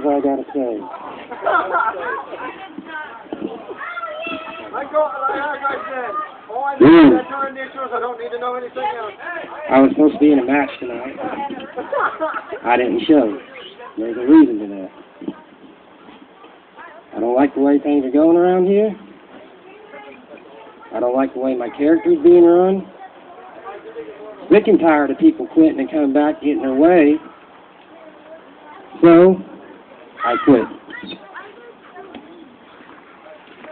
I gotta say. Like I said, all I need is your initials. I don't need to know anything else. I was supposed to be in a match tonight. I didn't show. There's a reason to that. I don't like the way things are going around here. I don't like the way my character's being run. Sick and tired of people quitting and coming back, getting their way. So, I quit.